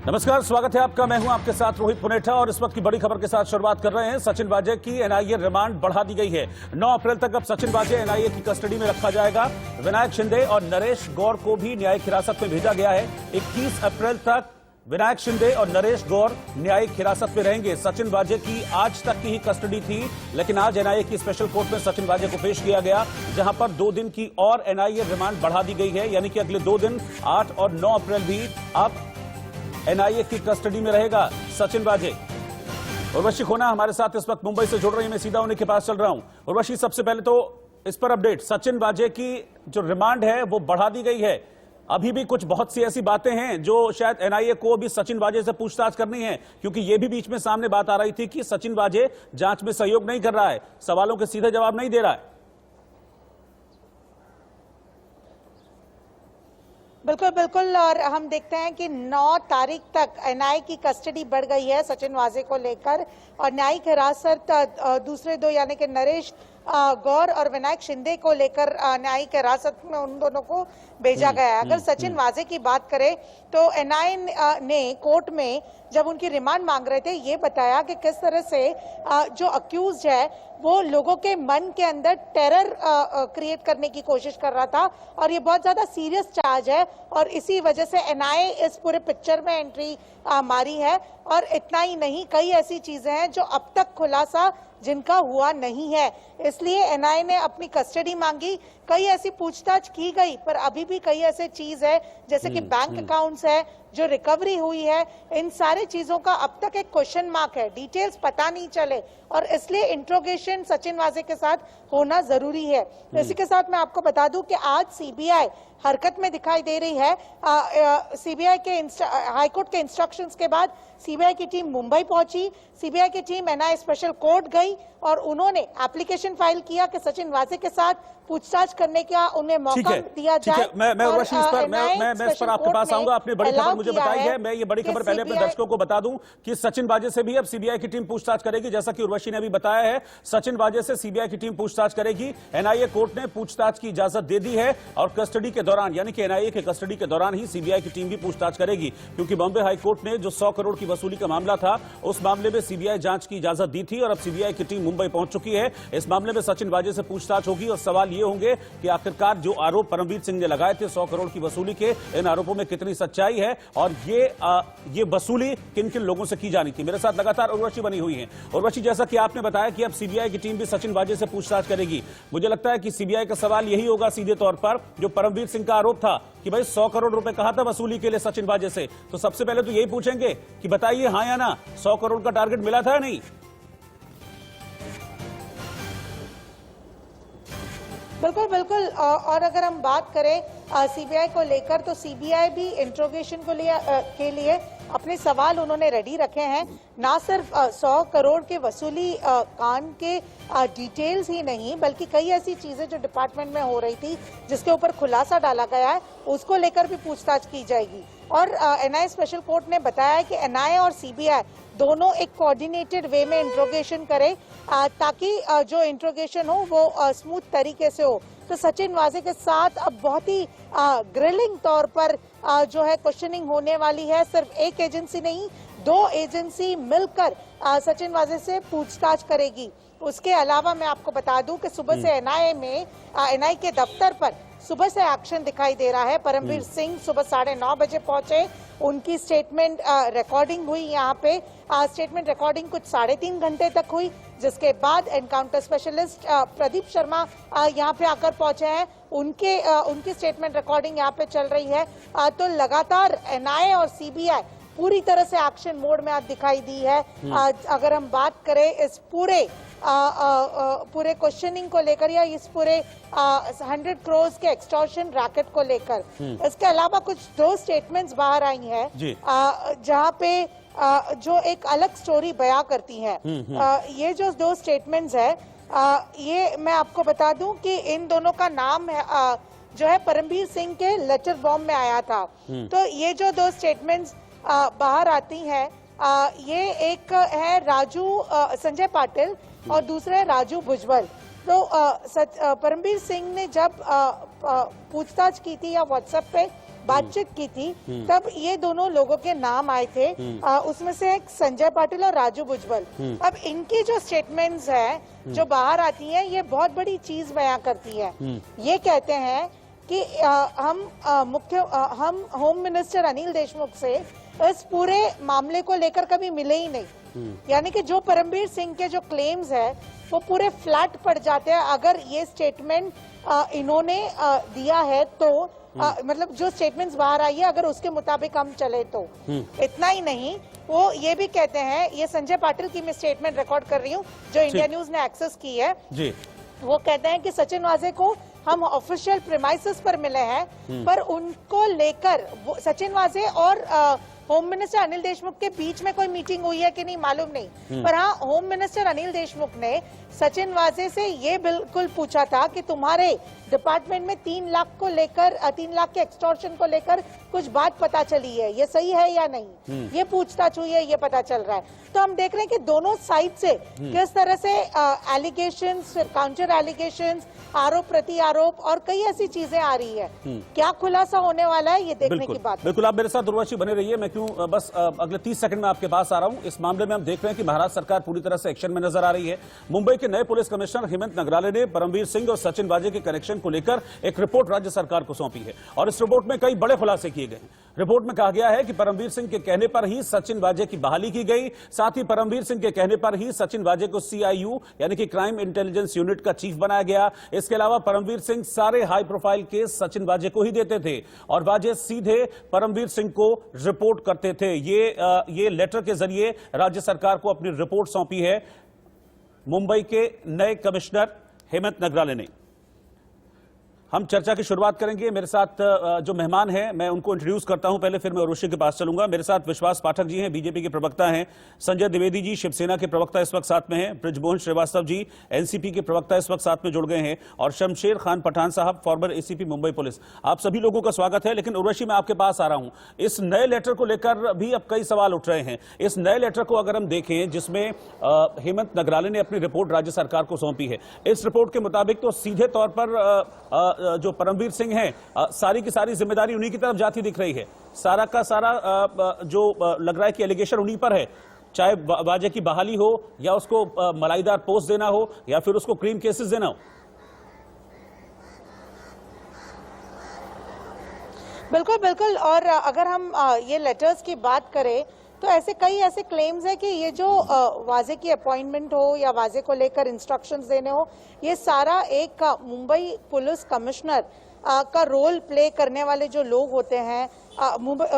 नमस्कार, स्वागत है आपका। मैं हूं आपके साथ रोहित पुनेठा और इस वक्त की बड़ी खबर के साथ शुरुआत कर रहे हैं। सचिन वाजे की एनआईए रिमांड बढ़ा दी गई है। 9 अप्रैल तक अब सचिन वाजे एनआईए की कस्टडी में रखा जाएगा। विनायक शिंदे और नरेश गौर को भी न्यायिक हिरासत में भेजा गया है। 21 अप्रैल तक विनायक शिंदे और नरेश गौर न्यायिक हिरासत में रहेंगे। सचिन वाजे की आज तक की ही कस्टडी थी, लेकिन आज एनआईए की स्पेशल कोर्ट में सचिन वाजे को पेश किया गया, जहां पर 2 दिन की और एनआईए रिमांड बढ़ा दी गई है। यानी कि अगले 2 दिन 8 और 9 अप्रैल भी अब एनआईए की कस्टडी में रहेगा सचिन वाजे। उर्वशी खोना हमारे साथ इस वक्त मुंबई से जुड़ रही है। मैं सीधा उन्हीं के पास चल रहा हूं। उर्वशी, सबसे पहले तो इस पर अपडेट, सचिन वाजे की जो रिमांड है वो बढ़ा दी गई है। अभी भी कुछ बहुत सी ऐसी बातें हैं जो शायद एनआईए को भी सचिन वाजे से पूछताछ करनी है, क्योंकि ये भी बीच में सामने बात आ रही थी कि सचिन वाजे जांच में सहयोग नहीं कर रहा है, सवालों के सीधे जवाब नहीं दे रहा है। बिल्कुल बिल्कुल। और हम देखते हैं कि 9 तारीख तक एनआईए की कस्टडी बढ़ गई है सचिन वाजे को लेकर, और न्यायिक हिरासत दूसरे 2 यानी कि नरेश गौर और विनायक शिंदे को लेकर न्यायिक हिरासत में उन दोनों को भेजा गया है। अगर सचिन वाजे की बात करें तो एनआईए ने कोर्ट में जब उनकी रिमांड मांग रहे थे ये बताया कि किस तरह से जो अक्यूज है वो लोगों के मन के अंदर टेरर क्रिएट करने की कोशिश कर रहा था, और ये बहुत ज्यादा सीरियस चार्ज है, और इसी वजह से एनआईए इस पूरे पिक्चर में एंट्री मारी है। और इतना ही नहीं, कई ऐसी चीजें हैं जो अब तक खुलासा जिनका हुआ नहीं है, इसलिए एनआईए ने अपनी कस्टडी मांगी। कई ऐसी पूछताछ की गई, पर अभी भी कई ऐसे चीज है जैसे कि बैंक अकाउंट्स है, जो रिकवरी हुई है, इन सारे चीजों का अब तक एक क्वेश्चन मार्क है, डिटेल्स पता नहीं चले, और इसलिए इंट्रोगेशन सचिन वाजे के साथ होना जरूरी है। इसी के साथ मैं आपको बता दूं कि आज सीबीआई हरकत में दिखाई दे रही है। सीबीआई के हाईकोर्ट के इंस्ट्रक्शंस के बाद सीबीआई की टीम मुंबई पहुंची। सीबीआई की टीम एनआईए स्पेशल कोर्ट गई और उन्होंने एप्लीकेशन फाइल किया कि सचिन वाजे के साथ पूछताछ करने का उन्हें मौका दिया जाए। मैं इस पर आपके पास आऊंगा। आपने बड़ी खबर मुझे बताई है। मैं ये बड़ी खबर पहले अपने दर्शकों को बता दूं कि सचिन वाजे से भी अब सीबीआई की टीम पूछताछ करेगी। जैसा कि उर्वशी ने अभी बताया है, सचिन वाजे से सीबीआई की टीम पूछताछ करेगी। एनआईए कोर्ट ने पूछताछ की इजाजत दे दी है, और कस्टडी के दौरान, यानी कि एनआईए के कस्टडी के दौरान ही सीबीआई की टीम भी पूछताछ करेगी, क्योंकि बॉम्बे हाईकोर्ट ने जो 100 करोड़ की वसूली का मामला था, उस मामले में सीबीआई जांच की इजाजत दी थी, और अब सीबीआई की टीम मुंबई पहुंच चुकी है। इस मामले में सचिन वाजे से पूछताछ होगी, और सवाल ये होंगे कि आखिरकार जो आरोप परमवीर सिंह ने लगाए थे 100 करोड़ की वसूली के, इन आरोपों में कितनी सच्चाई है, और ये वसूली किन किन लोगों से की जानी थी। मेरे साथ लगातार उर्वशी बनी हुई है। उर्वशी, जैसा कि आपने बताया कि अब सीबीआई की टीम भी सचिन वाजे से पूछताछ करेगी, मुझे लगता है कि सीबीआई का सवाल यही होगा सीधे तौर पर, जो परमवीर सिंह का आरोप था कि भाई 100 करोड़ रुपए कहा था वसूली के लिए सचिन वाजे से, तो सबसे पहले तो यही पूछेंगे कि बताइए हाँ या ना, 100 करोड़ का टारगेट मिला था या नहीं। बिल्कुल बिल्कुल। और अगर हम बात करें सीबीआई को लेकर, तो सीबीआई भी इंट्रोगेशन के लिए अपने सवाल उन्होंने रेडी रखे हैं। ना सिर्फ 100 करोड़ के वसूली कांड के डिटेल्स ही नहीं, बल्कि कई ऐसी चीजें जो डिपार्टमेंट में हो रही थी जिसके ऊपर खुलासा डाला गया है, उसको लेकर भी पूछताछ की जाएगी। और एनआईए स्पेशल कोर्ट ने बताया है कि एनआईए और सीबीआई दोनों एक कोऑर्डिनेटेड वे में इंट्रोगेशन करे, ताकि जो इंट्रोगेशन हो वो स्मूथ तरीके से हो। तो सचिन वाजे के साथ अब बहुत ही ग्रिलिंग तौर पर जो है क्वेश्चनिंग होने वाली है। सिर्फ एक एजेंसी नहीं, 2 एजेंसी मिलकर सचिन वाजे से पूछताछ करेगी। उसके अलावा मैं आपको बता दूं कि सुबह से एनआईए के दफ्तर पर सुबह से एक्शन दिखाई दे रहा है। परमवीर सिंह सुबह 9:30 बजे पहुंचे, उनकी स्टेटमेंट रिकॉर्डिंग हुई। यहाँ पे स्टेटमेंट रिकॉर्डिंग कुछ 3.5 घंटे तक हुई, जिसके बाद एनकाउंटर स्पेशलिस्ट प्रदीप शर्मा यहाँ पे आकर पहुंचे हैं। उनकी स्टेटमेंट रिकॉर्डिंग यहाँ पे चल रही है। तो लगातार एनआईए और सीबीआई पूरी तरह से एक्शन मोड में आज दिखाई दी है। अगर हम बात करें इस पूरे क्वेश्चनिंग को लेकर, या इस पूरे 100 करोड़ के एक्सटॉर्शन रैकेट को लेकर, इसके अलावा कुछ 2 स्टेटमेंट्स बाहर आई हैं जहां पे जो एक अलग स्टोरी बयां करती हैं। ये जो 2 स्टेटमेंट्स है, ये मैं आपको बता दूं कि इन दोनों का नाम है जो है परमवीर सिंह के लेटर बॉम्ब में आया था। तो ये जो 2 स्टेटमेंट्स बाहर आती हैं, ये एक है संजय पाटिल और दूसरा है राजू भुजबल। तो परमवीर सिंह ने जब पूछताछ की थी या व्हाट्सएप पे बातचीत की थी, तब ये दोनों लोगों के नाम आए थे। उसमें से एक संजय पाटिल और राजू भुजबल। अब इनकी जो स्टेटमेंट्स है जो बाहर आती हैं, ये बहुत बड़ी चीज बयां करती है। ये कहते हैं कि हम होम मिनिस्टर अनिल देशमुख से इस पूरे मामले को लेकर कभी मिले ही नहीं। यानी कि जो परमबीर सिंह के जो क्लेम्स है वो पूरे फ्लैट पड़ जाते हैं अगर ये स्टेटमेंट इन्होंने दिया है तो। मतलब जो स्टेटमेंट्स बाहर आई है अगर उसके मुताबिक हम चले तो। इतना ही नहीं, वो ये भी कहते हैं, ये संजय पाटिल की मैं स्टेटमेंट रिकॉर्ड कर रही हूँ जो इंडिया न्यूज ने एक्सेस की है जी। वो कहते हैं कि सचिन वाजे को हम ऑफिशियल प्रीमाइसेस पर मिले हैं, पर उनको लेकर सचिन वाजे और होम मिनिस्टर अनिल देशमुख के बीच में कोई मीटिंग हुई है कि नहीं मालूम नहीं, पर हाँ होम मिनिस्टर अनिल देशमुख ने सचिन वाजे से ये बिल्कुल पूछा था कि तुम्हारे डिपार्टमेंट में 3 लाख को लेकर 3 लाख के एक्सटॉर्शन को लेकर कुछ बात पता चली है, ये सही है या नहीं, ये पूछताछ हुई है, ये पता चल रहा है। तो हम देख रहे हैं कि दोनों साइड से किस तरह से एलिगेशंस, काउंटर एलिगेशंस, आरोप प्रति आरोप और कई ऐसी चीजें आ रही है। क्या खुलासा होने वाला है ये देखने की बात। बिल्कुल, आप मेरे साथ उर्वशी बने रहिए। मैं क्यों बस अगले 30 सेकंड में आपके पास आ रहा हूं। इस मामले में हम देख रहे हैं कि महाराष्ट्र सरकार पूरी तरह से एक्शन में नजर आ रही है। मुंबई के नए पुलिस कमिश्नर हेमंत नगराले ने परमवीर सिंह और सचिन वाजे के कनेक्शन को लेकर एक रिपोर्ट राज्य सरकार को सौंपी है और इस रिपोर्ट में कई बड़े खुलासे किए गए। रिपोर्ट में कहा गया है कि परमवीर सिंह के कहने पर ही सचिन वाजे की बहाली की गई, साथ ही परमवीर सिंह के कहने पर ही सचिन वाजे को CIU यानी कि क्राइम इंटेलिजेंस यूनिट का चीफ बनाया गया। इसके अलावा परमवीर सिंह सारे हाई प्रोफाइल केस सचिन वाजे को ही देते थे और वाजे सीधे परमवीर सिंह को रिपोर्ट करते थे। ये लेटर के जरिए राज्य सरकार को अपनी रिपोर्ट सौंपी है मुंबई के नए कमिश्नर हेमंत नगराले ने। हम चर्चा की शुरुआत करेंगे। मेरे साथ जो मेहमान हैं मैं उनको इंट्रोड्यूस करता हूं, पहले फिर मैं उर्वशी के पास चलूंगा। मेरे साथ विश्वास पाठक जी हैं, बीजेपी के प्रवक्ता हैं। संजय द्विवेदी जी शिवसेना के प्रवक्ता इस वक्त साथ में हैं। बृजमोहन श्रीवास्तव जी एनसीपी के प्रवक्ता इस वक्त साथ में जुड़ गए हैं और शमशेर खान पठान साहब फॉर्मर ACP मुंबई पुलिस। आप सभी लोगों का स्वागत है। लेकिन उर्वशी मैं आपके पास आ रहा हूं, इस नए लेटर को लेकर भी अब कई सवाल उठ रहे हैं। इस नए लेटर को अगर हम देखें जिसमें हेमंत नगराले ने अपनी रिपोर्ट राज्य सरकार को सौंपी है, इस रिपोर्ट के मुताबिक तो सीधे तौर पर जो परमवीर सिंह हैं सारी की सारी जिम्मेदारी उन्हीं की तरफ जाती दिख रही है। सारा का सारा जो लग रहा है कि एलिगेशन उन्हीं पर है, चाहे वाजे की बहाली हो या उसको मलाईदार पोस्ट देना हो या फिर उसको क्रीम केसेस देना हो। बिल्कुल बिल्कुल। और अगर हम ये लेटर्स की बात करें तो कई ऐसे क्लेम्स है कि ये जो वाजे की अपॉइंटमेंट हो या वाजे को लेकर इंस्ट्रक्शंस देने हो, ये सारा एक मुंबई पुलिस कमिश्नर का रोल प्ले करने वाले जो लोग होते हैं,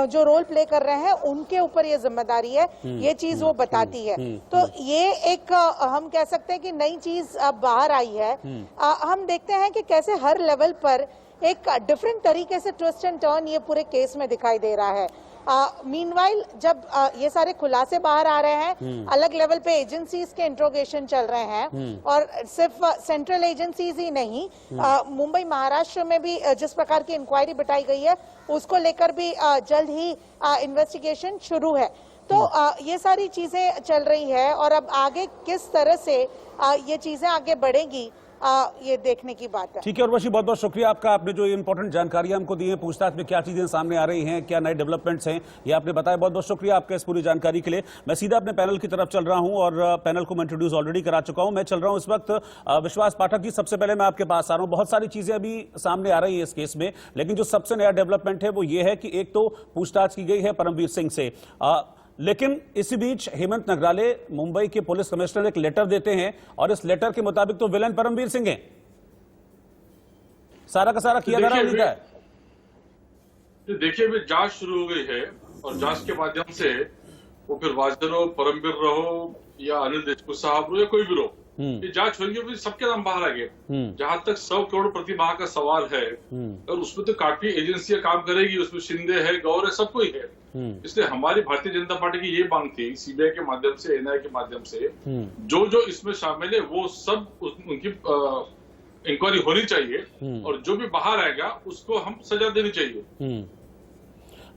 जो रोल प्ले कर रहे हैं उनके ऊपर ये जिम्मेदारी है, ये चीज वो बताती है। तो ये एक हम कह सकते हैं कि नई चीज अब बाहर आई है। हम देखते हैं कि कैसे हर लेवल पर एक डिफरेंट तरीके से ट्विस्ट एंड टर्न ये पूरे केस में दिखाई दे रहा है। मीनवाइल जब ये सारे खुलासे बाहर आ रहे हैं, अलग लेवल पे एजेंसीज के इंट्रोगेशन चल रहे हैं और सिर्फ सेंट्रल एजेंसीज ही नहीं, मुंबई महाराष्ट्र में भी जिस प्रकार की इंक्वायरी बिठाई गई है उसको लेकर भी जल्द ही इन्वेस्टिगेशन शुरू है। तो ये सारी चीजें चल रही है और अब आगे किस तरह से ये चीजें आगे बढ़ेगी ये देखने की बात है। ठीक है उर्वशी, बहुत बहुत शुक्रिया आपका। आपने जो इंपॉर्टेंट जानकारियां हमको दी हैं, पूछताछ में क्या चीजें सामने आ रही हैं, क्या नए डेवलपमेंट्स हैं, ये आपने बताया। बहुत बहुत शुक्रिया आपका इस पूरी जानकारी के लिए। मैं सीधा अपने पैनल की तरफ चल रहा हूं और पैनल को मैं इंट्रोड्यूस ऑलरेडी करा चुका हूं। मैं चल रहा हूं इस वक्त विश्वास पाठक जी। सबसे पहले मैं आपके पास आ रहा हूं। बहुत सारी चीजें अभी सामने आ रही है इस केस में, लेकिन जो सबसे नया डेवलपमेंट है वो ये है कि एक तो पूछताछ की गई है परमवीर सिंह से, लेकिन इसी बीच हेमंत नगराले मुंबई के पुलिस कमिश्नर एक लेटर देते हैं और इस लेटर के मुताबिक तो विलन परमवीर सिंह हैं। सारा का सारा किया जा रहा है। देखिए अभी जांच शुरू हो गई है और जांच के माध्यम से वो फिर वाजन हो, परमवीर रहो या अनिल देशमुख साहब रहो या कोई भी रहो, ये जांच होगी, फिर सबके नाम बाहर आ गए। जहां तक 100 करोड़ प्रति माह का सवाल है और उसमें तो काफी एजेंसियां काम करेगी, उसमें शिंदे है, गौर है, सब कोई है। इसलिए हमारी भारतीय जनता पार्टी की ये मांग थी CBI के माध्यम से, NIA के माध्यम से जो जो इसमें शामिल है वो सब उनकी इंक्वायरी होनी चाहिए और जो भी बाहर आएगा उसको हम सजा देनी चाहिए।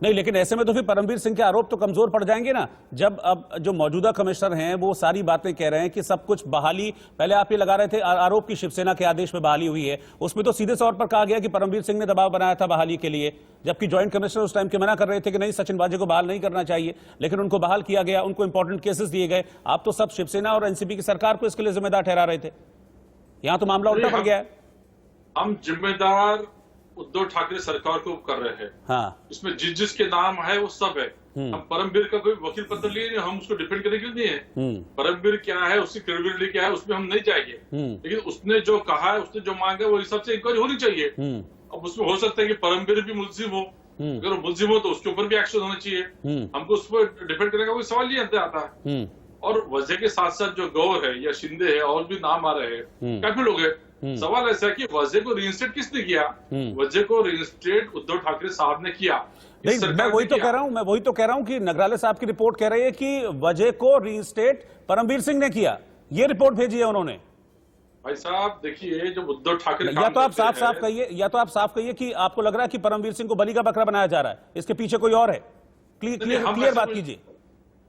नहीं, लेकिन ऐसे में तो फिर परमवीर सिंह के आरोप तो कमजोर पड़ जाएंगे ना, जब अब जो मौजूदा कमिश्नर हैं वो सारी बातें कह रहे हैं कि सब कुछ बहाली, पहले आप ये लगा रहे थे आरोप की शिवसेना के आदेश में बहाली हुई है, उसमें तो सीधे तौर पर कहा गया कि परमवीर सिंह ने दबाव बनाया था बहाली के लिए, जबकि ज्वाइंट कमिश्नर उस टाइम के मना कर रहे थे कि नहीं, सचिन वाजे को बहाल नहीं करना चाहिए, लेकिन उनको बहाल किया गया, उनको इंपॉर्टेंट केसेस दिए गए। आप तो सब शिवसेना और एनसीपी की सरकार को इसके लिए जिम्मेदार ठहरा रहे थे, यहां तो मामला उल्टा पड़ गया है। हम जिम्मेदार उद्धव ठाकरे सरकार को कर रहे हैं। हाँ, इसमें जिसके नाम है वो सब है। हम परमवीर का कोई वकील पत्र लिए नहीं, हम उसको डिफेंड करने के लिए नहीं है। परमवीर क्या है, उसकी क्रेडिबिलिटी क्या है, उसमें हम नहीं जाएंगे, लेकिन उसने जो कहा है, उसने जो मांगा है, वो हिसाब से इंक्वायरी होनी चाहिए। अब उसमें हो सकता है कि परमवीर भी मुलजिम हो, अगर वो मुलजिम हो तो उसके ऊपर भी एक्शन होना चाहिए। हमको उस पर डिफेंड करने का कोई सवाल नहीं आता है। और वजह के साथ साथ जो गौर है या शिंदे है और भी नाम आ रहे हैं, काफी लोग हैं। सवाल ऐसा है कि वजह को रीइंस्टेट किसने किया? वजह को रीइंस्टेट उद्धव ठाकरे साहब ने किया। नहीं, मैं वही तो कह रहा हूं कि नगराले साहब की रिपोर्ट कह रही है कि वजह को रीइंस्टेट परमवीर सिंह ने किया, ये रिपोर्ट भेजी है उन्होंने। भाई साहब देखिए, जब उद्धव ठाकरे या तो आप साफ कहिए कि आपको लग रहा है कि परमवीर सिंह को बलि का बकरा बनाया जा रहा है, इसके पीछे कोई और है, क्लियर बात कीजिए।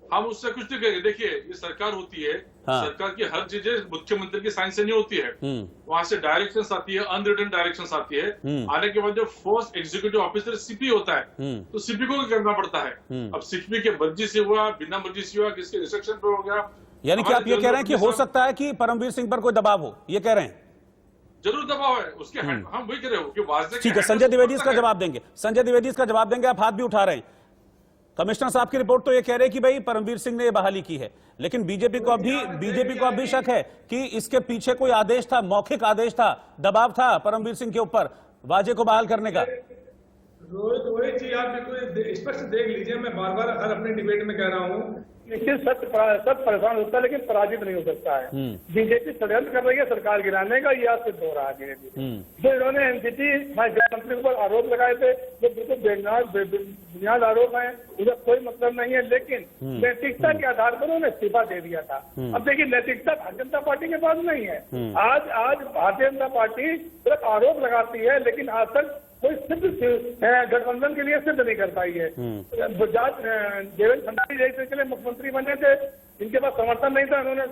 हम उससे कुछ नहीं कहेंगे। देखिए, ये सरकार होती है, सरकार की हर चीजें मुख्यमंत्री की साइन से नहीं होती है। वहां से डायरेक्शंस आती है, अनरिटन डायरेक्शंस आती है। आने के बाद जो फर्स्ट एग्जीक्यूटिव ऑफिसर सीपी होता है, तो सीपी को करना पड़ता है। अब सीपी के मर्जी से हुआ, बिना मर्जी से हुआ, किसके इंस्ट्रक्शन पे हो गया। यानी कि आप ये कह रहे हैं कि हो सकता है कि परमवीर सिंह पर कोई दबाव हो, ये कह रहे हैं? जरूर दबाव है उसके हम वही कह रहे हो कि वाजे। ठीक है, संजय द्विवेदी इसका जवाब देंगे, आप हाथ भी उठा रहे हैं। कमिश्नर साहब की रिपोर्ट तो ये कह रहे हैं कि भाई परमवीर सिंह ने ये बहाली की है, लेकिन बीजेपी को अभी शक है कि इसके पीछे कोई आदेश था, मौखिक आदेश था, दबाव था परमवीर सिंह के ऊपर वाजे को बहाल करने का। रोहित जी, आप बिल्कुल स्पष्ट देख लीजिए, मैं बार बार हर अपने डिबेट में कह रहा हूँ, लेकिन सब परेशान होता है लेकिन पराजित नहीं हो सकता है। बीजेपी षड्यंत्र कर रही है सरकार गिराने का, यह सिद्ध हो रहा है धीरे धीरे। जो इन्होंने एनसीपी गृह मंत्री के ऊपर आरोप लगाए थे, जो बिल्कुल बुनियाद आरोप है, उधर कोई मतलब नहीं है, लेकिन नैतिकता के आधार पर उन्होंने इस्तीफा दे दिया था। अब देखिए, नैतिकता भारतीय जनता पार्टी के पास नहीं है। आज भारतीय जनता पार्टी सिर्फ आरोप लगाती है, लेकिन आज तक कोई सिद्ध गठबंधन के लिए सिद्ध नहीं कर पाई है। देवेंद्र फडणवीस जैसे के लिए मुख्यमंत्री बने थे, इनके पास समर्थन नहीं था, उन्होंने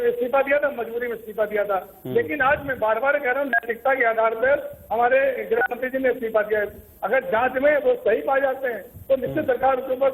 इस्तीफा दिया था, मजबूरी में इस्तीफा दिया था। लेकिन आज मैं बार बार कह रहा हूँ, नैतिकता के आधार पर हमारे गृह मंत्री जी ने इस्तीफा दिया है। अगर जांच में वो सही पाए जाते हैं तो निश्चित सरकार उसके ऊपर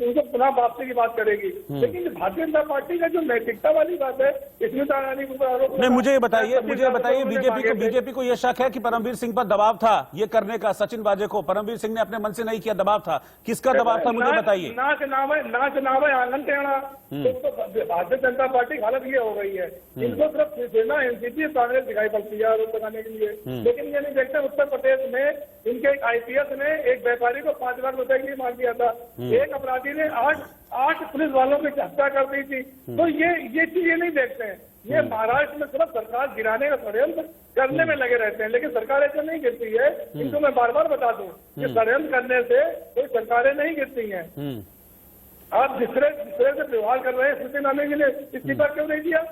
उनको पुनः वापसी की बात करेगी। लेकिन भारतीय जनता पार्टी का जो नैतिकता वाली बात है, इसमें आरोप नहीं, मुझे बताइए बीजेपी को यह शक है कि परमवीर सिंह पर दबाव था ये करने का, सचिन वाजे को परमवीर सिंह ने अपने मन से नहीं किया, दबाव था, किसका दबाव था मुझे बताइए। ना चुनाव है आंगन टेढ़ा, तो भारतीय जनता पार्टी की हालत ये हो गई है, इनको सिर्फ शिवसेना एनसीपी कांग्रेस दिखाई पड़ती है आरोप लगाने के लिए। लेकिन ये नहीं देखते उत्तर प्रदेश में इनके एक आईपीएस ने एक व्यापारी को 5 लाख रुपए के लिए मार दिया था, एक अपराधी ने 8 पुलिस वालों की हत्या कर दी थी। तो ये चीजें नहीं देखते हैं। ये महाराष्ट्र में सिर्फ सरकार गिराने का षड्यंत्र करने में लगे रहते हैं, लेकिन सरकार ऐसे नहीं गिरती है। इनको मैं बार बार बता दूं कि षड्यंत्र करने से कोई सरकारें नहीं गिरती हैं। आप जिस तरह से व्यवहार कर रहे हैं, स्थिति लाने के लिए इस्तीफा क्यों नहीं दिया?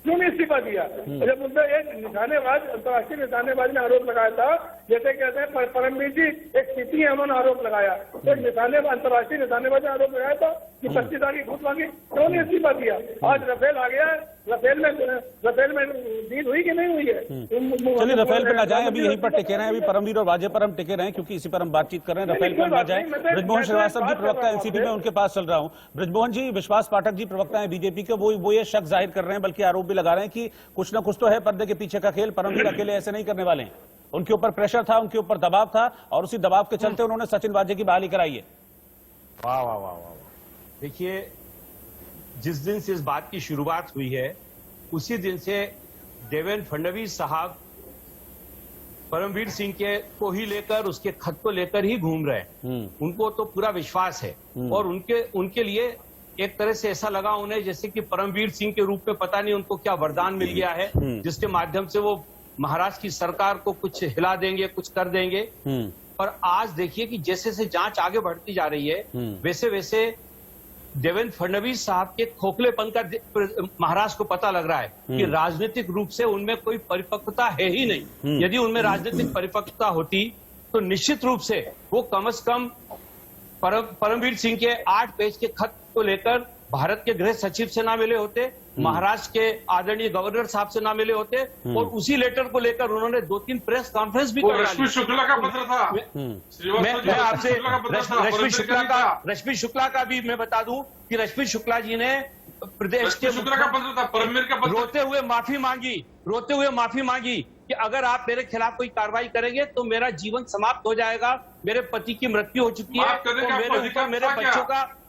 क्यों नहीं इस्तीफा दिया? जब उनसे एक निशानेबाज, अंतर्राष्ट्रीय निशानेबाज ने आरोप लगाया था, जैसे कहते हैं परमवीर जी एक सीपी है, उन्होंने आरोप लगाया, तो अंतर्राष्ट्रीय निशानेबाज ने आरोप लगाया था कि 25 तारीख घूस मांगी, क्यों नहीं इस्तीफा दिया? आज रफेल आ गया, रफेल में डील हुई कि नहीं हुई है? चलिए रफेल पे ना जाए, अभी यहीं पर टिके रहे, अभी परमवीर और वाजे पर हम टिके रहे, क्योंकि इसी पर हम बातचीत कर रहे हैं। रफेल पर ना जाए। ब्रजमोहन श्रीवास्तव जी प्रवक्ता एनसीपी में, उनके पास चल रहा हूं। ब्रजमोहन जी, विश्वास पाठक जी प्रवक्ता है बीजेपी के, वो ये शक जाहिर कर रहे हैं, बल्कि आरोप भी लगा रहे हैं कि कुछ ना कुछ तो है पर्दे के पीछे का खेल, परमवीर अकेले ऐसे नहीं करने वाले हैं, उनके ऊपर प्रेशर था, उनके ऊपर दबाव था, और उसी दबाव के चलते उन्होंने सचिन वाजे की बहाली कराई है। वाह वाह वाह वाह। देखिए, जिस दिन से इस बात की शुरुआत हुई है, उसी दिन से देवेंद्र फडणवीस साहब परमवीर सिंह के को ही लेकर, उसके खत को लेकर ही घूम रहे हैं। उनको तो पूरा विश्वास है, और उनके लिए एक तरह से ऐसा लगा उन्हें जैसे कि परमवीर सिंह के रूप में पता नहीं उनको क्या वरदान मिल गया है, जिसके माध्यम से वो महाराष्ट्र की सरकार को कुछ हिला देंगे, कुछ कर देंगे। और आज देखिए कि जैसे जैसे जांच आगे बढ़ती जा रही है, वैसे वैसे देवेंद्र फडणवीस साहब के खोखलेपन का महाराष्ट्र को पता लग रहा है कि राजनीतिक रूप से उनमें कोई परिपक्वता है ही नहीं। यदि उनमें राजनीतिक परिपक्वता होती तो निश्चित रूप से वो कम से कम परमवीर सिंह के 8 पेज के खत को लेकर भारत के गृह सचिव से ना मिले होते, महाराष्ट्र के आदरणीय गवर्नर साहब से ना मिले होते, और उसी लेटर को लेकर उन्होंने 2-3 प्रेस कॉन्फ्रेंस भी कर रश्मि शुक्ला का पत्र था। मैं आपसे रश्मि शुक्ला का भी मैं बता दूं कि रश्मि शुक्ला जी ने प्रदेश के शुक्ला का पत्र था, परमवीर का पत्र, रोते हुए माफी मांगी कि अगर आप मेरे खिलाफ कोई कार्रवाई करेंगे तो मेरा जीवन समाप्त हो जाएगा, मेरे पति की मृत्यु हो चुकी है, तो मेरे ऊपर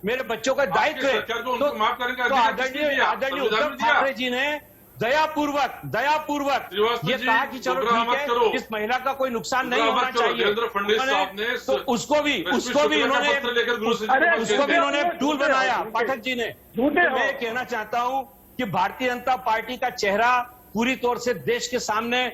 मेरे बच्चों का दायित्व है। तो आदरणीय उद्धव ठाकरे जी ने दयापूर्वक ये कहा कि चलो ठीक है, इस महिला का कोई नुकसान नहीं होना चाहिए, तो उसको भी उन्होंने टूल बनाया पाठक जी ने। मैं कहना चाहता हूं कि भारतीय जनता पार्टी का चेहरा पूरी तौर से देश के सामने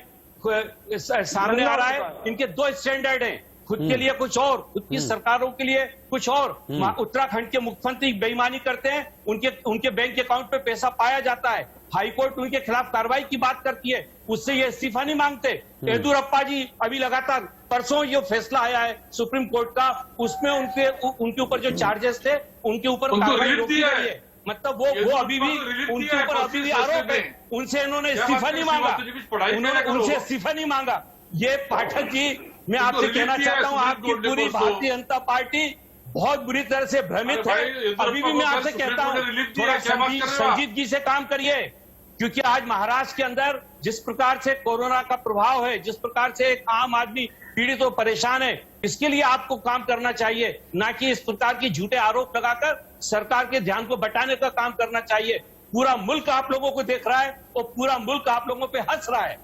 आ रहा है। इनके 2 स्टैंडर्ड हैं, खुद के लिए कुछ और, खुद की सरकारों के लिए कुछ और। उत्तराखंड के मुख्यमंत्री बेईमानी करते हैं, उनके बैंक अकाउंट पे पैसा पाया जाता है, हाईकोर्ट उनके खिलाफ कार्रवाई की बात करती है, उससे ये इस्तीफा नहीं मांगते। येदियुरप्पा जी अभी लगातार परसों ये फैसला आया है सुप्रीम कोर्ट का, उसमें उनके ऊपर जो चार्जेस थे उनके ऊपर कार्रवाई रोकी गई है। मतलब वो अभी भी उनके ऊपर अभी भी आरोप है, उनसे इन्होंने इस्तीफा नहीं मांगा, उनसे इस्तीफा नहीं मांगा। ये पाठक जी, मैं आपसे कहना चाहता हूं, आपकी पूरी भारतीय जनता पार्टी बहुत बुरी तरह से भ्रमित है। अभी भी मैं आपसे कहता हूं, थोड़ा संजीदगी से काम करिए, क्योंकि आज महाराष्ट्र के अंदर जिस प्रकार से कोरोना का प्रभाव है, जिस प्रकार से एक आम आदमी पीड़ित और परेशान है, इसके लिए आपको काम करना चाहिए, ना कि इस प्रकार की झूठे आरोप लगाकर सरकार के ध्यान को बटाने का काम करना चाहिए। पूरा मुल्क आप लोगों को देख रहा है और पूरा मुल्क आप लोगों पे हंस रहा है।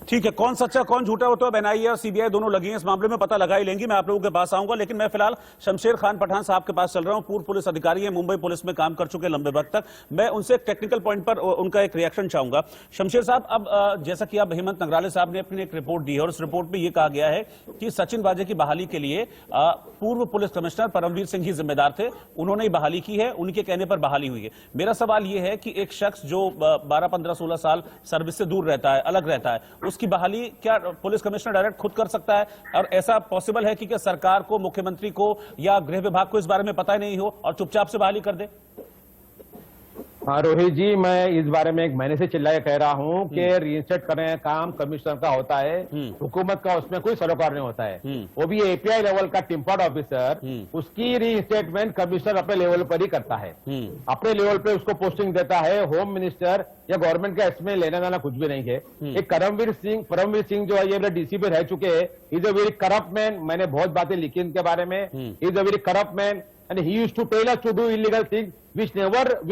ठीक है, कौन सच्चा कौन झूठा हो तो अब एनआईए और सीबीआई दोनों लगी हैं इस मामले में, पता लगा ही लेंगी। मैं आप लोगों के पास आऊंगा, लेकिन मैं फिलहाल शमशेर खान पठान साहब के पास चल रहा हूं। पूर्व पुलिस अधिकारी हैं, मुंबई पुलिस में काम कर चुके हैं लंबे वक्त तक। मैं उनसे एक टेक्निकल पॉइंट पर उनका एक रिएक्शन चाहूंगा। शमशेर साहब, अब जैसा कि अब हेमंत नगराले साहब ने अपनी एक रिपोर्ट दी है और उस रिपोर्ट में यह कहा गया है कि सचिन वाजे की बहाली के लिए पूर्व पुलिस कमिश्नर परमवीर सिंह ही जिम्मेदार थे, उन्होंने ही बहाली की है, उनके कहने पर बहाली हुई है। मेरा सवाल यह है कि एक शख्स जो 12, 15, 16 साल सर्विस से दूर रहता है, अलग रहता है, उसकी बहाली क्या पुलिस कमिश्नर डायरेक्ट खुद कर सकता है? और ऐसा पॉसिबल है कि क्या सरकार को, मुख्यमंत्री को या गृह विभाग को इस बारे में पता ही नहीं हो और चुपचाप से बहाली कर दे? हाँ रोहित जी, मैं इस बारे में 1 महीने से चिल्लाए कह रहा हूँ कि रीइंस्टेट करने का काम कमिश्नर का होता है, हुकूमत का उसमें कोई सरोकार नहीं होता है। वो भी एपीआई लेवल का टिम्पार्ड ऑफिसर, उसकी रीइंस्टेटमेंट कमिश्नर अपने लेवल पर ही करता है, अपने लेवल पे उसको पोस्टिंग देता है। होम मिनिस्टर या गवर्नमेंट का इसमें लेना देना कुछ भी नहीं है। एक परमवीर सिंह जो है ये मेरे डीसी पे रह चुके हैं, is a very corrupt man. मैंने बहुत बातें लिखी इनके बारे में। Is a very corrupt man and he used to tell us to do illegal things which we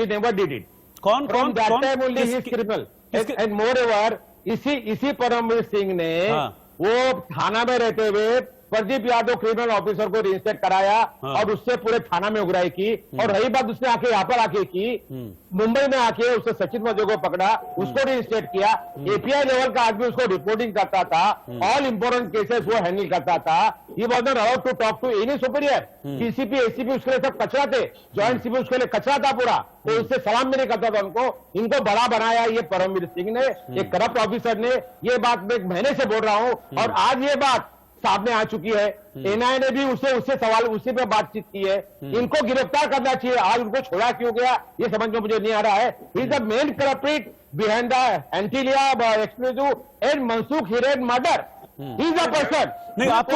never did it. कौन that time only he is criminal. And moreover, इसी परमवीर सिंह ने वो थाना में रहते हुए प्रदीप यादव क्रिमिनल ऑफिसर को रजिस्टर कराया और उससे पूरे थाना में उगराई की। और रही बात उसने आके यहाँ पर आके की, मुंबई में आके उसने सचिन वाजे को पकड़ा, उसको रजिस्टर किया। एपीआई लेवल का आदमी उसको रिपोर्टिंग करता था, ऑल इंपॉर्टेंट केसेस वो हैंडल करता था। He was not allowed to talk to any superior. DCP, ACP उसके लिए सब कचरा थे, ज्वाइंट सीपी उसके लिए कचरा था पूरा, तो उससे सलाम भी नहीं करता था उनको। इनको बड़ा बनाया ये परमवीर सिंह ने, एक करप्ट ऑफिसर ने। ये बात मैं 1 महीने से बोल रहा हूं और आज ये बात सामने आ चुकी है। एनआईए ने भी उससे सवाल उसी पे बातचीत की है। इनको गिरफ्तार करना चाहिए। आज उनको छोड़ा क्यों गया ये समझ में मुझे नहीं आ रहा है। He is the main culprit behind the Antilia explosive and Mansukh Hiren murder. He is the person. नहीं, आप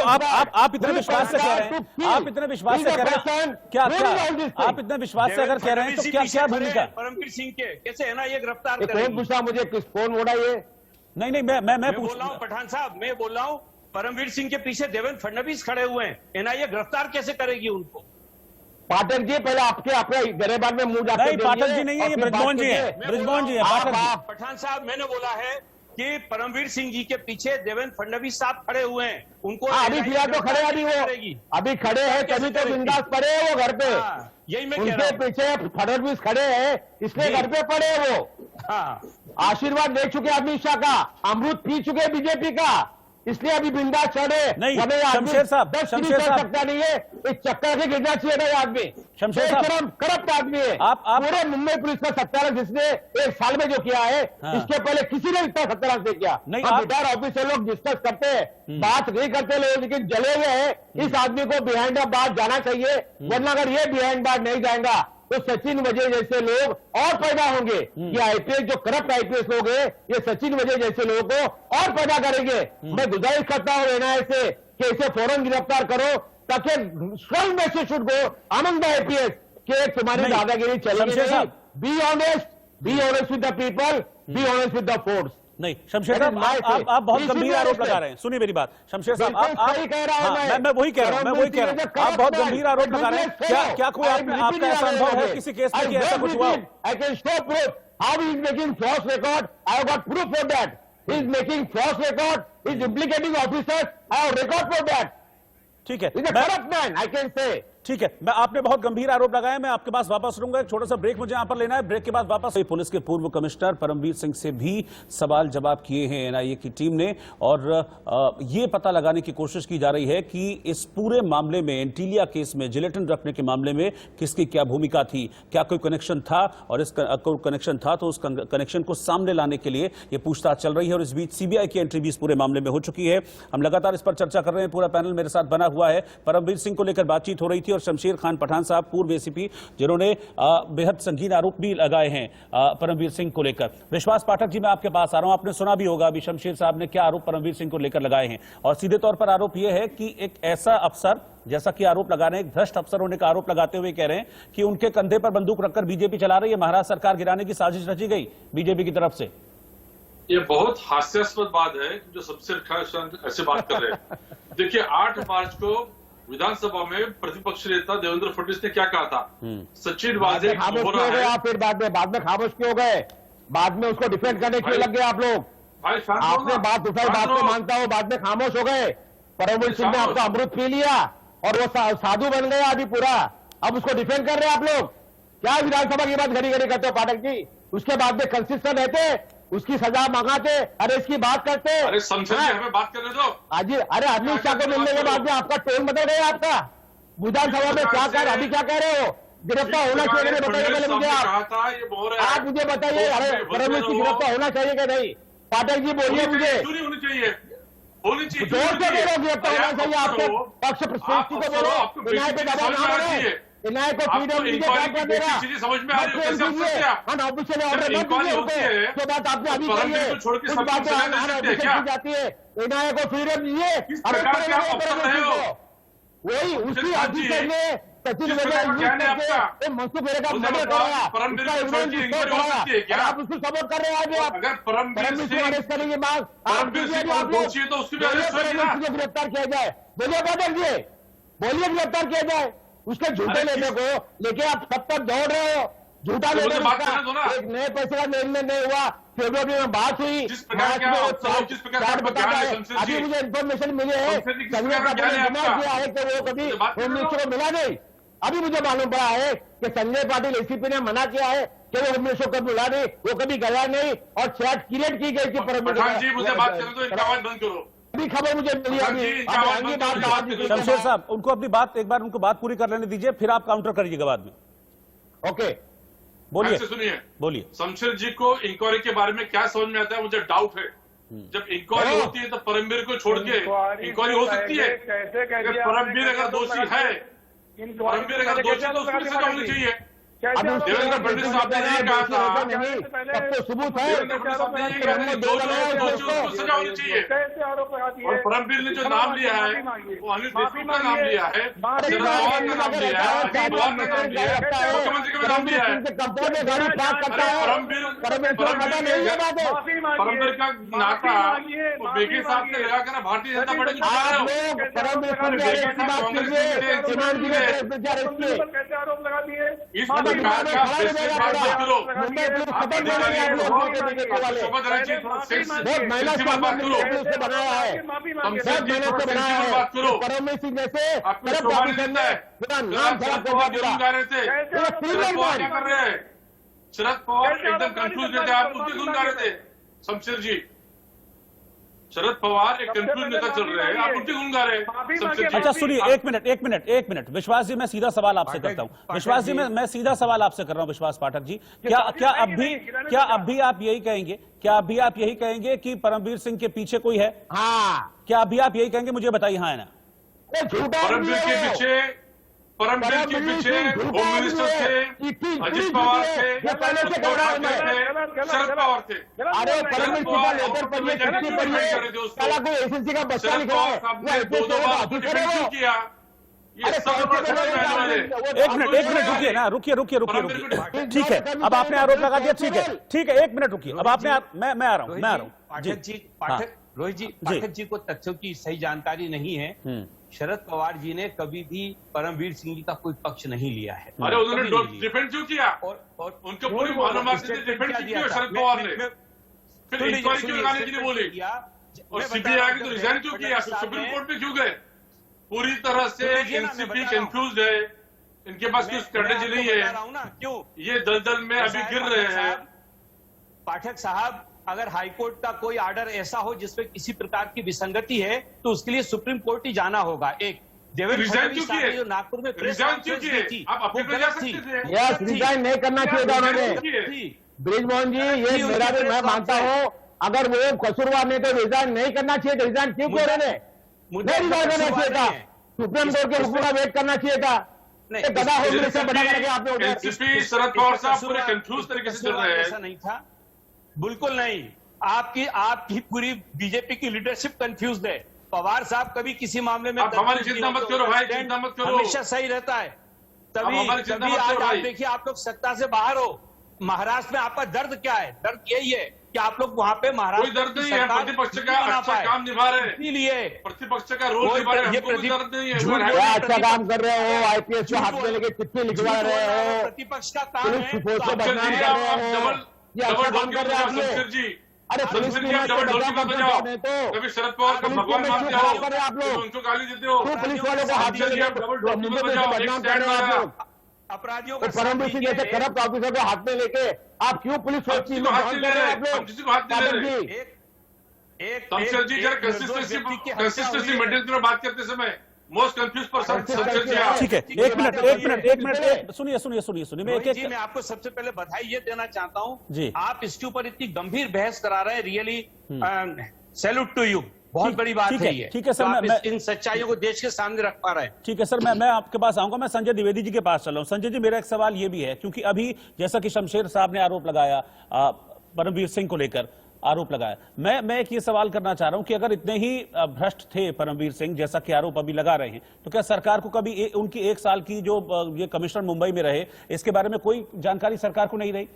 इतने विश्वास से कह रहे हैं, आप इतने विश्वास से कह रहे हैं, क्या आप इतने विश्वास से अगर कह रहे हैं तो क्या भूमिका परमवीर सिंह के कैसे है ना ये गिरफ्तार कौन पूछा मुझे, किस कौन बोला ये? नहीं, मैं पूछ रहा हूँ पठान साहब, मैं बोल रहा हूँ परमवीर सिंह के पीछे देवेंद्र फडणवीस खड़े हुए हैं, एनआईए गिरफ्तार कैसे करेगी उनको? पाठक जी पहले अपने गरेबान में मुंह जाके नहीं, पाठक जी नहीं है, ये ब्रिजमोहन जी है, ब्रिजमोहन जी है। पठान साहब, मैंने बोला है कि परमवीर सिंह जी के पीछे देवेंद्र फडणवीस साहब खड़े हुए हैं, उनको अभी फिलहाल तो खड़े, अभी खड़े हैं, तभी तो बिंदास पड़े हैं वो घर पे। यही मैं उनके पीछे फडणवीस खड़े हैं, इसलिए घर पे पड़े वो। आशीर्वाद ले चुके अमित शाह का, अमृत पी चुके बीजेपी का, इसलिए अभी बिंदास चढ़े। नहीं, वरना ये आदमी शमशेर साहब, 10 शमशेर चढ़ साहब। सकता नहीं है, इस चक्कर से गिरना चाहिए था ये आदमी। शमशेर साहब। करप्ट आदमी है। आप- पूरे मुंबई पुलिस का सत्यानाश जिसने एक साल में जो किया है, हाँ। इसके पहले किसी ने इतना सत्यानाश नहीं किया। नहीं, हम आप- रिटायर ऑफिसर लोग डिस्कस करते हैं, बात नहीं करते लोग, लेकिन जले हुए हैं। इस आदमी को बिहाइंड द बार जाना चाहिए, वरना अगर ये बिहाइंड बार नहीं जाएगा तो सचिन वजह जैसे लोग और पैदा होंगे। ये आईपीएस जो करप्ट आईपीएस लोग हैं, ये सचिन वजह जैसे लोगों को और पैदा करेंगे। मैं गुजारिश करता हूं एनआईए से कि इसे फौरन गिरफ्तार करो, ताकि strong message should go among the IPS कि तुम्हारी नहीं, दादागिरी चलेगी शमशेर नहीं। साहब। Be honest with the people, be honest with the force. नहीं, शमशेर That साहब, is my आप say. बहुत इसी गंभीर में आरोप ऐसे- लगा रहे हैं। सुनिए मेरी बात, शमशेर साहब, बिल्कुल आप सही कह रहा हूं हाँ, मैं वही कह रहा हूं, मैं वही कह रहा हूं। आप बहुत गंभीर आरोप लगा रहे हैं। क्या कोई आपका ऐसा अनुभव है किसी केस में कि ऐसा कुछ हुआ हो? I can show proof how he is making false record. I have got proof for that. He is making false record. He is implicating officers. I have record for that. ठीक है, He is a मैं- corrupt man, I can say. ठीक है, मैं आपने बहुत गंभीर आरोप लगाया। मैं आपके पास वापस लूंगा, एक छोटा सा ब्रेक मुझे यहां पर लेना है। ब्रेक के बाद वापस पुलिस के पूर्व कमिश्नर परमवीर सिंह से भी सवाल जवाब किए हैं एनआईए की टीम ने, और ये पता लगाने की कोशिश की जा रही है कि इस पूरे मामले में, एंटीलिया केस में, जिलेटिन रखने के मामले में किसकी क्या भूमिका थी, क्या कोई कनेक्शन था, और इस कोई कनेक्शन था तो उस कनेक्शन को सामने लाने के लिए ये पूछताछ चल रही है। और इस बीच सीबीआई की एंट्री भी इस पूरे मामले में हो चुकी है। हम लगातार इस पर चर्चा कर रहे हैं, पूरा पैनल मेरे साथ बना हुआ है। परमवीर सिंह को लेकर बातचीत हो रही थी और शमशेर खान पठान साहब, पूर्व एसीपी, जिन्होंने बेहद संगीन आरोप भी लगाए हैं परमवीर सिंह को लेकर। विश्वास पाठक जी, मैं आपके पास आ रहा हूं। आपने सुना भी होगा अभी शमशेर साहब ने क्या आरोप परमवीर सिंह को लेकर लगाए हैं, और सीधे तौर पर आरोप यह है कि एक ऐसा अफसर, जैसा कि आरोप लगा रहे हैं, एक भ्रष्ट अफसर होने का आरोप लगाते हुए कह रहे हैं कि उनके कंधे पर बंदूक रखकर बीजेपी चला रही है, महाराष्ट्र सरकार गिराने की साजिश रची गई बीजेपी की तरफ से। ये बहुत हास्यास्पद बात है कि जो सबसे ऐसे बात कर रहे हैं। देखिए, 8 मार्च को विधानसभा में प्रतिपक्ष नेता देवेंद्र फडणवीस ने क्या कहा था? सचिन वाजे खामोश हो क्यों रहा हो गए है। आप? फिर बाद में खामोश क्यों हो गए? बाद में उसको डिफेंड करने क्यों लग गए आप लोग? भाई शांत रहो आपने ना, बात उठाई, शांत बात को रहो। मानता हूं, बाद में खामोश हो गए। परमवीर सिंह ने शांत आपका रहो। अमृत पी लिया और वो साधु बन गया अभी पूरा। अब उसको डिफेंड कर रहे हैं आप लोग। क्या विधानसभा की बात घड़ी घड़ी करते हो पाठक जी? उसके बाद में कंसिस्टेंट रहते, उसकी सजा मंगाते, अरे इसकी बात करते। अरे शमशेर जी, हमें बात करने दो। अरे अमित शाह को मिलने के बाद में आपका टोन बदल गया आपका। विधानसभा में क्या कह रहे, अभी क्या कह रहे हो? गिरफ्तार होना चाहिए, बताइए पहले मुझे आप। कहा था ये बोल रहा है। आप मुझे बताइए, अरे परमवीर सिंह गिरफ्तार होना चाहिए कि नहीं? पाठक जी बोलिए मुझे। क्यों नहीं होनी चाहिए? होनी चाहिए। जोर से बोलो, गिरफ्तार होना चाहिए। आपके पक्ष प्रश्न को बोलो, न्याय पे दबाव ना बने, न्याय को फ्रीडम दीजिए, काम कर देगा। चीजें समझ में आ रही है, कैसे आप सकते हैं? हम ऑफिशियल ऑर्डर मत दीजिए उसे। जो बात आपने अभी कही है, कुछ बातें ऑफिशियल की जाती है, न्याय को फ्रीडम दीजिए। किस प्रकार के आप अफसर रहे हो? वही उसी ऑफिसर ने सचिन किस वजह प्रकार का ज्ञान है आपका? मनसुख मेरे का मुझे मर्डर बताओ, कराया, परमवीर उसका को छोड़ के एविडेंस इंक्वायरी हो सकती है क्या? आप उसको सपोर्ट कर रहे हैं आज आप। अगर परमवीर परमवीर सिंह सिंह अरेस्ट करने की मांग आप परमवीर कीजिए, सिंह को आप लोग। दोषी है तो उसकी भी बोलिए अरेस्ट होगी परमवीर ना? सिंह को गिरफ्तार किया जाए, बोलिए पाठक जी, बोलिए गिरफ्तार किया जाए। उसके झूठे अरे लेने को लेके आप सब तक दौड़ रहे हो। झूठा तो लेने मुझे बात करने दो ना। एक नए पैसे का लेन देन नहीं हुआ। फेब्रुवरी में बात हुई, जिस प्रकार का अफसर हो, जिस प्रकार का चार्ट ज्ञान बताता है, है। शमशेर अभी जी। मुझे इन्फॉर्मेशन मिली है, शमशेर जी, किस संजय प्रकार का पाटिल ने ज्ञान है डिमांड आपका? किया है कि वो कभी मुझे बात करने होम दो। मिनिस्टर को मिला नहीं। अभी मुझे मालूम पड़ा है कि संजय पाटिल एसीपी ने मना किया है कि वो होम मिनिस्टर को मिला नहीं, वो कभी गया नहीं, और चैट क्रिएट की गई थी। पठान जी, मुझे बात करने दो, इनका आवाज बंद करो। अभी खबर मुझे मिली पठान जी, अभी। इनका अब आवाज आएंगी बंद करो, बात बात करो। शमशेर साहब, उनको अपनी बात, एक बार उनको बात पूरी कर लेने दीजिए, फिर आप काउंटर करिएगा बाद में। ओके, बोलिए, से सुनिए। बोलिए। शमशेर जी को इंक्वायरी के बारे में क्या समझ में आता है? मुझे डाउट है। जब इंक्वायरी होती है तो परमवीर को छोड़ के इंक्वायरी हो सकती है? अगर परमवीर अगर दोषी है, परमवीर अगर दोषी है तो उसकी सजा होनी चाहिए। देवेंद्र फडणवीस साहब ने ये कहा था, सबको सबूत है। देवेंद्र फडणवीस साहब ने ये कहा था कि जो दोषी उसको सजा होनी चाहिए। और परमवीर ने जो नाम लिया है वो अनिल देशमुख का नाम लिया है, शरद पवार का नाम लिया है, अजित पवार का नाम लिया है, मुख्यमंत्री का भी नाम लिया है। कंपाउंड में गाड़ी पार्क करता है। परमवीर का नाता वो बेगी साहब ने लगा कर भारतीय जनता पार्टी को बता रहे हो। परमवीर सिंह की अरेस्ट की बात कीजिए, इमरान जी ने अरेस्ट किए। इस प्रकार का बेसिक बात मत करो। मुंबई पुलिस खत्म कर रही है आप लोगों के देने वाले। समझ रहे चीज बहुत मेहनत से बात करो। पुलिस ने बनाया है, बहुत मेहनत से बनाया है। बात करो। परमवीर सिंह जैसे आपको करप्ट शोभा नहीं ऑफिसर देता ने है। पूरा शरद नाम खराब कर पवार दिया क्यों पूरा। गा रहे थे? शरद क्रिमिनल पवार क्या मैन। कर रहे हैं? शरद पवार एकदम कंफ्यूज थे, आप उसके गुण गा रहे थे। शमशेर जी, शरद पवार एक कंफ्यूज नेता चल रहे हैं, आप उल्टी घूम गा रहे हैं सबसे। अच्छा सुनिए, एक मिनट विश्वास जी, मैं सीधा सवाल आपसे करता हूं। विश्वास जी, मैं सीधा सवाल आपसे कर रहा हूं विश्वास पाठक जी। क्या अब भी आप यही कहेंगे, कि परमवीर सिंह के पीछे कोई है? हाँ, क्या अभी आप यही कहेंगे? मुझे बताइए हाँ है ना। परमवीर के पीछे होम मिनिस्टर थे, अजित पवार थे, शरद पवार थे। अरे परमवीर सिंह का लेटर पढ़िए, चिट्ठी पढ़िए, साला कोई एसएससी का बच्चा लिख रहा है, वो दो बार क्यों किया? ये सब एक मिनट रुकिए ना, रुकिए। ठीक है, अब आपने आरोप लगा दिया, ठीक है, एक मिनट रुकिए। अब आपने मैं आ रहा हूँ। रोहित जी, पाठक जी को तथ्यों की सही जानकारी नहीं है। शरद पवार जी ने कभी भी परमवीर सिंह जी का कोई पक्ष नहीं लिया है। अरे उन्होंने डिफेंड क्यों किया? और उनके पूरी मालूमात से डिफेंड क्यों शरद पवार ने? फिर इंक्वायरी क्यों लगाने के लिए बोली? और सीबीआई को रिजाइन क्यों किया? सुप्रीम कोर्ट में क्यों गए? पूरी तरह से एनसीपी कंफ्यूज है, इनके पास कोई स्ट्रेटेजी नहीं है, क्यों ये दलदल में अभी गिर रहे हैं। पाठक साहब, अगर हाईकोर्ट का कोई ऑर्डर ऐसा हो जिसमें किसी प्रकार की विसंगति है तो उसके लिए सुप्रीम कोर्ट ही जाना होगा। एक देवेंद्र फडणवीस साहब ने जो नागपुर में प्रेस कॉन्फ्रेंस की थी, वो गलत थी। रिजाइन नहीं करना चाहिए था उन्होंने। ब्रिजमोहन जी, ये मेरा भी, मैं मानता हूँ, अगर वो कसूरवार नहीं तो रिजाइन नहीं करना चाहिए था। रिजाइन क्यों कर रहे? नहीं रिजाइन करना चाहिए था, सुप्रीम कोर्ट के हुक्म का वेट करना चाहिए था। गदा होम मिनिस्टर बना करके आपने एनसीपी शरद पवार साहब पूरे कंफ्यूज तरीके से चल रहे हैं। ऐसा नहीं था, बिल्कुल नहीं। आपकी पूरी बीजेपी की लीडरशिप कंफ्यूज है। पवार साहब कभी किसी मामले में हमारी चिंता मत करो भाई, चिंता मत करो, हमेशा सही रहता है। तभी आज आप देखिए, आप लोग सत्ता से बाहर हो। महाराष्ट्र में आपका दर्द क्या है? दर्द यही है कि आप लोग वहां पे महाराष्ट्र कोई दर्द नहीं है, प्रतिपक्ष का अच्छा काम निभा रहे हैं, इसीलिए प्रतिपक्ष का रोल निभा रहे हैं, कोई दर्द नहीं है। क्या अच्छा काम कर रहे हो? आईपीएस को हाथ में लेके चिट्ठी लिखवा रहे हो, प्रतिपक्ष का काम है। पुलिस को बदनाम कर रहे हो, ये अच्छा काम कर रहे हैं आप लोग। अरे पुलिस की कभी शरद पवार का भगवान मानते हो, आप लोग उनको गाली देते हो, पुलिस वालों को हाथ में लेके मुद्दे पे बदनाम कर रहे हो आप लोग। अपराधियों तो परमवीर सिंह जैसे करप्ट ऑफिसर को हाथ में लेके आप क्यों पुलिस किसी को हाथ नहीं ले रहे, हम किसी को हाथ नहीं ले रहे। शमशेर जी जरा कंसिस्टेंसी मेंटेन करो बात करते समय। मोस्ट कंफ्यूज पर्सन शमशेर जी आप। ठीक है, एक मिनट सुनिए। मैं आपको सबसे पहले बधाई ये देना चाहता हूँ जी, आप इसके ऊपर इतनी गंभीर बहस करा रहे हैं। रियली सैल्यूट टू यू, बहुत बड़ी बात है ये। ठीक है सर, मैं इन सच्चाइयों को देश के सामने रख पा रहे हैं। ठीक है सर, मैं आपके पास आऊंगा। मैं संजय द्विवेदी जी के पास चल रहा हूं। संजय जी, मेरा एक सवाल ये भी है, क्योंकि अभी जैसा कि शमशेर साहब ने आरोप लगाया, परमवीर सिंह को लेकर आरोप लगाया, मैं एक ये सवाल करना चाह रहा हूं कि अगर इतने ही भ्रष्ट थे परमवीर सिंह जैसा कि आरोप अभी लगा रहे हैं, तो क्या सरकार को कभी उनकी 1 साल की जो ये कमिश्नर मुंबई में रहे, इसके बारे में कोई जानकारी सरकार को नहीं रही?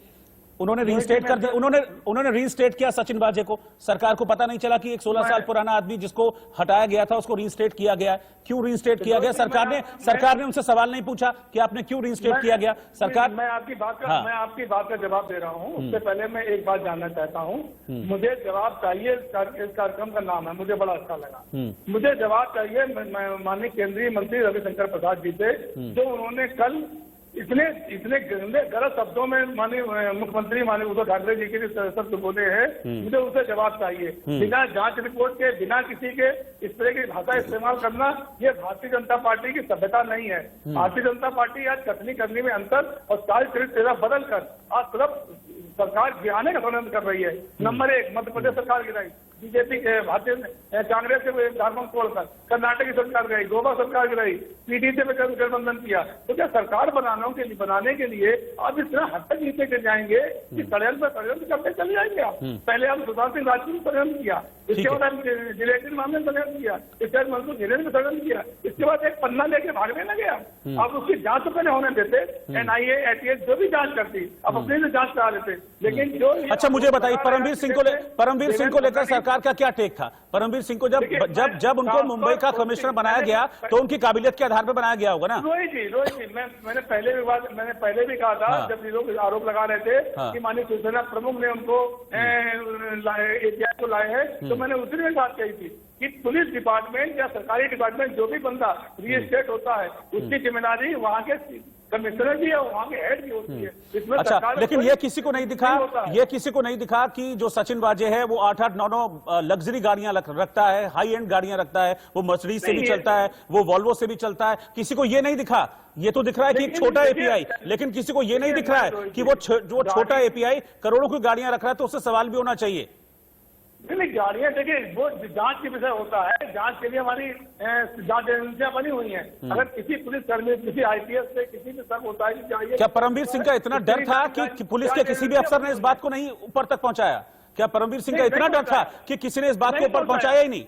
उन्होंने रीइंस्टेट कर दिया, उन्होंने रीइंस्टेट किया सचिन वाजे को। सरकार को पता नहीं चला कि एक 16 साल पुराना आदमी जिसको हटाया गया था उसको रीइंस्टेट किया गया। क्यों रीइंस्टेट किया गया? सरकार ने उनसे सवाल नहीं पूछा कि आपने क्यों रीइंस्टेट किया गया? सरकार, मैं आपकी बात का जवाब दे रहा हूँ। उससे पहले मैं एक बात जानना चाहता हूँ, मुझे जवाब चाहिए। इस कार्यक्रम का नाम है, मुझे बड़ा अच्छा लगा। मुझे जवाब चाहिए माननीय केंद्रीय मंत्री रविशंकर प्रसाद जी से, जो उन्होंने कल इतने गंदे गलत शब्दों में माननीय मुख्यमंत्री माननीय उद्धव ठाकरे जी के शब्द बोले हैं। मुझे उसे जवाब चाहिए। बिना जांच रिपोर्ट के, बिना किसी के इस तरह की भाषा इस्तेमाल करना, ये भारतीय जनता पार्टी की सभ्यता नहीं है। भारतीय जनता पार्टी आज कथनी करनी में अंतर और सारी चरित्र बदल कर आज सिर्फ सरकार गिराने का षड्यंत्र कर रही है। नंबर 1 मध्य प्रदेश सरकार गिराई, बीजेपी के भारतीय कांग्रेस के झारखंड छोड़कर कर्नाटक की सरकार गिराई, गोवा सरकार गिराई, पीडीसी पे गठबंधन किया। तो क्या सरकार बनाने के लिए आप इस तरह हद तक नीचे गिर जाएंगे कि षड्यंत्र करते चले जाएंगे आप? पहले आप सुशांत सिंह राजपूत ने षड्यंत्र किया, इसके बाद आप जिलेटिन मामले में षड्यंत्र किया, इसके बाद मनसुख हिरेन में षड्यंत्र किया, इसके बाद एक पन्ना लेके भागने लगे आप उसकी जांच तो पहले होने देते। एनआईए, एटीएस जो भी जांच करती, आप अपने से जांच करा लेते। लेकिन जो अच्छा, मुझे बताइए, परमवीर सिंह को लेकर सरकार का क्या टेक था? परमवीर सिंह को जब उनको मुंबई का कमिश्नर बनाया गया तो उनकी काबिलियत के आधार पर बनाया गया होगा ना? रोहित जी, मैंने पहले भी कहा था, जब ये लोग आरोप लगा रहे थे कि माननीय शिवसेना प्रमुख ने उनको एटीआई को लाए हैं, तो मैंने उसी में बात कही थी कि पुलिस डिपार्टमेंट या सरकारी डिपार्टमेंट जो भी बंदा रीस्टेट होता है, उसकी जिम्मेदारी वहाँ के कमिश्नर भी है, वहाँ के हेड भी होती है। इसमें अच्छा, सरकार लेकिन कोई ये किसी को नहीं दिखा, होता है। ये किसी को नहीं दिखा कि जो सचिन वाजे है वो 8-8, 9-9 लग्जरी गाड़ियां रखता है, हाई एंड गाड़ियां रखता है, वो मर्सिडीज से भी नहीं, चलता है, वो वॉल्वो से भी चलता है। किसी को ये नहीं दिखा। ये तो दिख रहा है कि एक लेकिन छोटा देखिए- एपीआई, लेकिन किसी को ये नहीं देखिए, दिख रहा है मैं कि वो जो छोटा एपीआई करोड़ों की गाड़ियां रख रहा है, तो उससे सवाल भी होना चाहिए। नहीं, गाड़ियां देखिए वो जांच के विषय होता है, जांच के लिए हमारी जांच एजेंसियां बनी हुई हैं। अगर किसी पुलिसकर्मी, किसी आईपीएस से किसी भी शक होता है कि चाहिए, क्या परमवीर सिंह का इतना डर था कि पुलिस के किसी भी अफसर ने इस बात को नहीं ऊपर तक पहुंचाया? क्या परमवीर सिंह का नहीं, इतना नहीं डर था कि किसी ने इस बात को नहीं ऊपर पहुंचाया ही नहीं?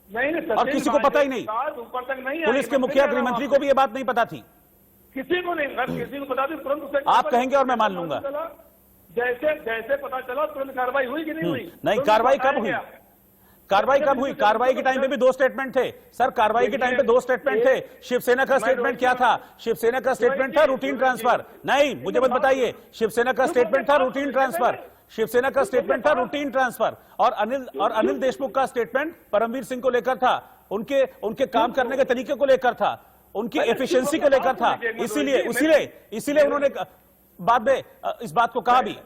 नहीं, और किसी को पता ही नहीं? ऊपर तक नहीं। पुलिस के मुखिया गृह मंत्री को भी ये बात नहीं पता थी? किसी को नहीं, अगर किसी को बता दी तुरंत उसे आप कहेंगे और मैं मान लूंगा। जैसे जैसे पता चला तुरंत कार्रवाई हुई कि नहीं हुई? नहीं, तुरंत कार्रवाई बताया कब हुई? गया। कार्रवाई कब हुई? कार्रवाई के टाइम पे भी 2 स्टेटमेंट थे सर। कार्रवाई के टाइम पे 2 स्टेटमेंट थे। शिवसेना का स्टेटमेंट क्या था? शिवसेना का स्टेटमेंट था रूटीन ट्रांसफर। नहीं, मुझे मत बताइए। शिवसेना का स्टेटमेंट था रूटीन ट्रांसफर। शिवसेना का स्टेटमेंट था रूटीन ट्रांसफर। और अनिल देशमुख का स्टेटमेंट परमवीर सिंह को लेकर था, उनके काम करने के तरीके को लेकर था, उनकी एफिशिएंसी को लेकर था। इसीलिए उन्होंने बाद में इस बात को कहा भी।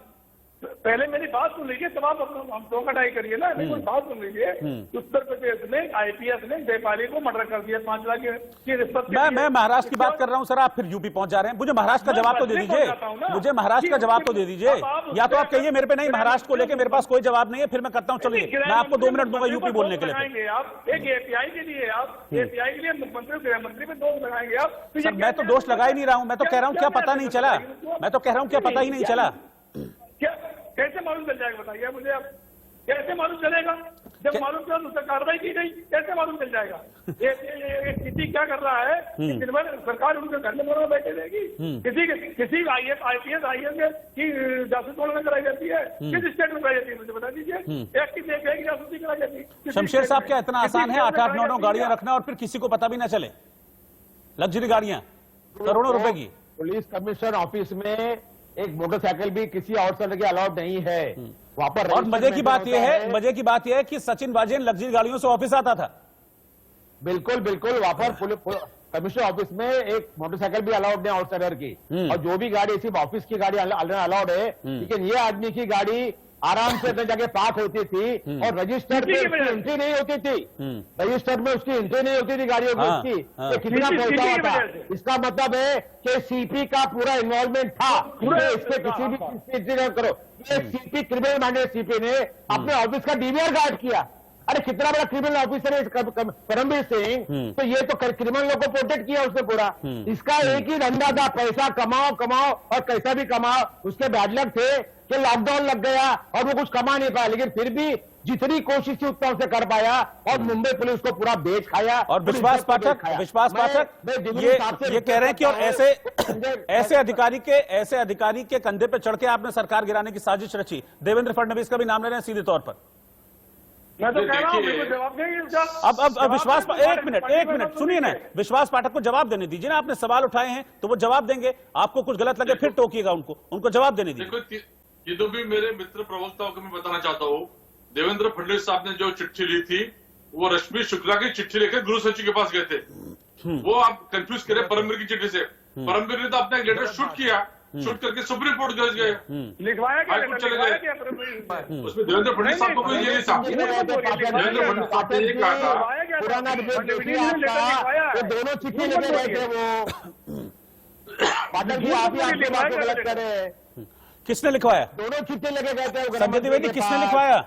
पहले मेरी बात सुन लीजिए, तब आप हम टोकाटाई करिए ना। मेरी बात सुन लीजिए। उत्तर प्रदेश में आईपीएस ने जयपाली को मर्डर कर दिया 5 लाख की रिश्वत। मैं महाराष्ट्र की बात कर रहा हूं सर, आप फिर यूपी पहुंच जा रहे हैं। मुझे महाराष्ट्र का जवाब तो दे दीजिए। मुझे महाराष्ट्र का जवाब तो दे दीजिए। या तो आप कहिए मेरे पे नहीं, महाराष्ट्र को लेकर मेरे पास कोई जवाब नहीं है, फिर मैं करता हूं। चलिए, मैं आपको 2 मिनट दूंगा यूपी बोलने के लिए। आप एक एपीआई के लिए, आप एपीआई के लिए मुख्यमंत्री गृह मंत्री पे दोष लगाएंगे आप? सर मैं तो दोष लगा ही नहीं रहा हूं। मैं तो कह रहा हूं क्या पता नहीं चला। मैं तो कह रहा हूं क्या पता ही नहीं चला। क्या कैसे मालूम चल जाएगा बताइए मुझे आप? कैसे मालूम चलेगा? जब मालूम चला तो कार्रवाई की गई, कैसे मालूम चल जाएगा? ये किसी क्या कर रहा है कि दिन भर सरकार उनके घर में बैठे रहेगी? किसी आईपीएस की जासूस में कराई जाती है? किस स्टेट में कराई जाती है मुझे बता दीजिए। एक की जासूसी कराई जाती है। शमशेर साहब, क्या इतना आसान है 8-8, 9-9 गाड़ियां रखना और फिर किसी को पता भी ना चले? लग्जरी गाड़ियां करोड़ों रुपए की। पुलिस कमिश्नर ऑफिस में एक मोटरसाइकिल भी किसी आउटसाइडर के अलाउड नहीं है वहां पर। और मजे की बात यह है कि सचिन वाजे लग्जरी गाड़ियों से ऑफिस आता था। बिल्कुल बिल्कुल, वहां पर कमिश्नर ऑफिस में एक मोटरसाइकिल भी अलाउड नहीं आउटसाइडर की। और जो भी गाड़ी सिर्फ ऑफिस की गाड़ी अलाउड है, लेकिन ये आदमी की गाड़ी आराम से अपने जगह पार्क होती थी और रजिस्टर्ड में उसकी एंट्री नहीं होती थी। रजिस्टर्ड में उसकी एंट्री नहीं होती थी गाड़ियों की उसकी। ये कितना पैसा होता? इसका मतलब है कि सीपी का पूरा इन्वॉल्वमेंट था। इससे किसी भी चीज से करो। ये सीपी क्रिमिनल माइंडेड सीपी ने अपने ऑफिस का डीवीआर गार्ड किया। अरे कितना बड़ा क्रिमिनल ऑफिसर है परमवीर सिंह। तो ये तो क्रिमिनलों को प्रोटेक्ट किया उसने पूरा। इसका एक ही धंधा था, पैसा कमाओ और कैसा भी कमाओ। उसके बैड लक थे कि लॉकडाउन लग गया और वो कुछ कमा नहीं पाया, लेकिन फिर भी जितनी कोशिश थी उतना उसे कर पाया और मुंबई पुलिस को पूरा बेच खाया। और विश्वास पाठक ये कह रहे हैं कि और ऐसे अधिकारी के कंधे पे चढ़ के आपने सरकार गिराने की साजिश रची। देवेंद्र फडणवीस का भी नाम ले रहे हैं सीधे तौर पर। मैं तो कह रहा हूं, मेरे को जवाब देंगे इसका? अब विश्वास, एक मिनट सुनिए ना, विश्वास पाठक को जवाब देने दीजिए ना। आपने सवाल उठाए हैं तो वो जवाब देंगे। आपको कुछ गलत लगे फिर टोकिएगा उनको जवाब देने दीजिए। देखो, ये तो भी मेरे मित्र प्रवक्ताओं को मैं बताना चाहता हूँ। देवेंद्र फडणवीस साहब ने जो चिट्ठी ली थी, वो रश्मि शुक्ला की चिट्ठी लेकर गृह सचिव के पास गए थे। वो आप कंफ्यूज करें परमवीर की चिट्ठी से। परमवीर ने तो अपना एक लेटर शूट किया, शूट करके सुप्रीम कोर्ट गए, लिखवाया क्या? चले गए। उसमें देवेंद्र फडणवीस साहब को कोई ये नहीं था। देवेंद्र फडणवीस साहब ने ये कहा था, पुराना दोनों चिट्ठी लेके गए थे वो। पाठक जी आप ही आपकी बात को गलत कर रहे हैं। किसने लिखवाया? दोनों चिट्ठी लेके गए थे संजय द्विवेदी। किसने लिखवाया?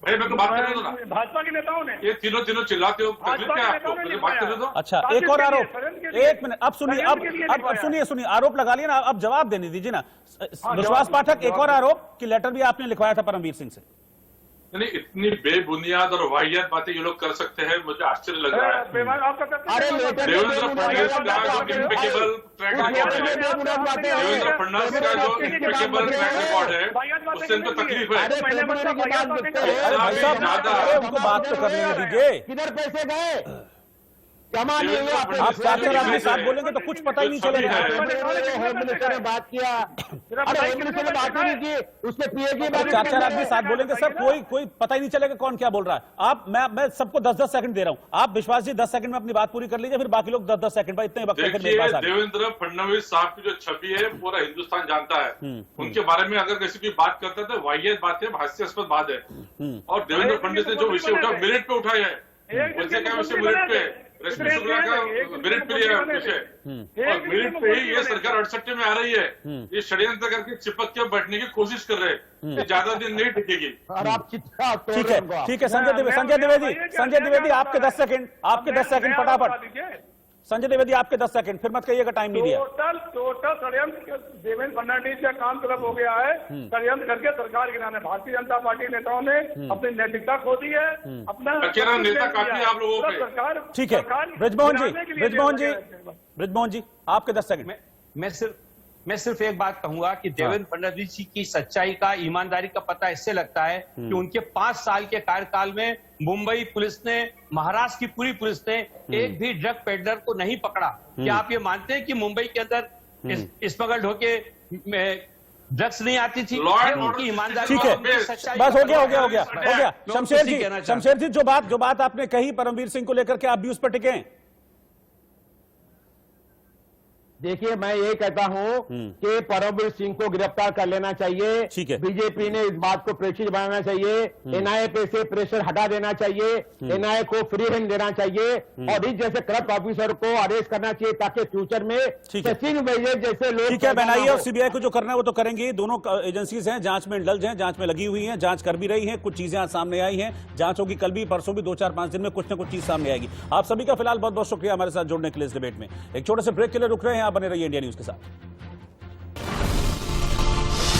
भाई मैं तो बात करने दो ना। भाजपा के नेताओं ने। ये तीनों चिल्लाते हो, तकलीफ क्या है आपको? मुझे बात करने दो। अच्छा, एक और आरोप। एक मिनट, अब सुनिए, अब सुनिए, आरोप लगा लिया ना, अब जवाब देने दीजिए ना। विश्वास पाठक, एक और आरोप कि लेटर भी आपने लिखवाया था परमवीर सिंह से। नहीं, इतनी बेबुनियाद और वाहियात बातें ये लोग कर सकते हैं, मुझे आश्चर्य लग रहा है। अरे देवेंद्र फडणवीस का जो इम्पेकेबल ट्रैक रिकॉर्ड है, देवेंद्र फडणवीस का जो इम्पेकेबल ट्रैक रिकॉर्ड है, उससे इनको तकलीफ है। अरे भाई साहब, उनको बात तो करने दीजिए। किधर पैसे गए? क्षमा नहीं हुआ। आप 4-4 आदमी साथ बोलेंगे तो कुछ पता ही नहीं चलेगा। होम मिनिस्टर ने बात किया, अरे होम मिनिस्टर ने बात ही नहीं की, उसने पीए की बात। 4-4 आदमी साथ बोलेंगे सर, कोई पता ही नहीं चलेगा कौन क्या बोल रहा है। आप मैं सबको 10-10 सेकंड दे रहा हूं, आप विश्वास जी 10 सेकंड में अपनी बात पूरी कर लीजिए, फिर बाकी लोग 10-10 सेकंड। भाई इतने वक्त तक मेरे पास आ गए। देवेंद्र फडणवीस साहब की जो छवि है पूरा हिंदुस्तान जानता है। उनके बारे में अगर किसी की बात करता है तो वाहियात बात है, हास्यास्पद बात है। और देवेंद्र फडणवीस ने जो विषय उठा मेरिट पे उठाया है, वैसे क्या विषय मेरिट पे, रश्मि शुक्ला का मेरिट पे लिया विषय, और मेरिट पे ही ये सरकार 68 में आ रही है। ये षड्यंत्र करके चिपक के बैठने की कोशिश कर रहे हैं, ये ज्यादा दिन नहीं टिकेगी। और आप ठीक है संजय द्विवेदी आपके 10 सेकंड फटाफट। संजय द्विवेदी आपके 10 सेकंड, फिर मत कहिएगा टाइम नहीं दिया। टोटल षड्यंत्र देवेंद्र फडणवीस का काम तरफ हो गया है। षड्यंत्र करके सरकार गिराने भारतीय जनता पार्टी नेताओं ने अपनी नैतिकता खो दी है, अपना अकेला नेता काफी आप लोगों पे। सरकार। ठीक है ब्रिजमोहन जी आपके 10 सेकंड। मैं सिर्फ एक बात कहूंगा कि देवेंद्र फडणवीस जी की सच्चाई का, ईमानदारी का पता इससे लगता है कि उनके 5 साल के कार्यकाल में मुंबई पुलिस ने, महाराष्ट्र की पूरी पुलिस ने एक भी ड्रग पेडलर को नहीं पकड़ा। क्या आप ये मानते हैं कि मुंबई के अंदर स्मगल्ड होके ड्रग्स नहीं आती थी? उनकी ईमानदारी। ठीक है, बस हो गया। शमशेर जी जो बात आपने कही परमवीर सिंह को लेकर के, आप भी उस पर टिके हैं? देखिए, मैं ये कहता हूं कि परमवीर सिंह को गिरफ्तार कर लेना चाहिए। ठीक है। बीजेपी ने इस बात को प्रेक्षित बनाना चाहिए, एनआईए पे से प्रेशर हटा देना चाहिए, एनआईए को फ्री हैंड देना चाहिए और इस जैसे करप्ट ऑफिसर को अरेस्ट करना चाहिए ताकि फ्यूचर में सचिन वाजे जैसे लोग। ठीक है, एनआईए और सीबीआई को जो करना है वो तो करेंगी। दोनों एजेंसीज हैं, जांच में इंडल्ज हैं, जांच में लगी हुई हैं, जांच कर भी रही हैं। कुछ चीजें आज सामने आई हैं, जांच होगी कल भी, परसों भी, 2-4-5 दिन में कुछ ना कुछ चीज सामने आएगी। आप सभी का फिलहाल बहुत बहुत शुक्रिया हमारे साथ जुड़ने के लिए इस डिबेट में। एक छोटे से ब्रेक के लिए रुक रहे हैं, आप बने रहिए इंडिया न्यूज के साथ।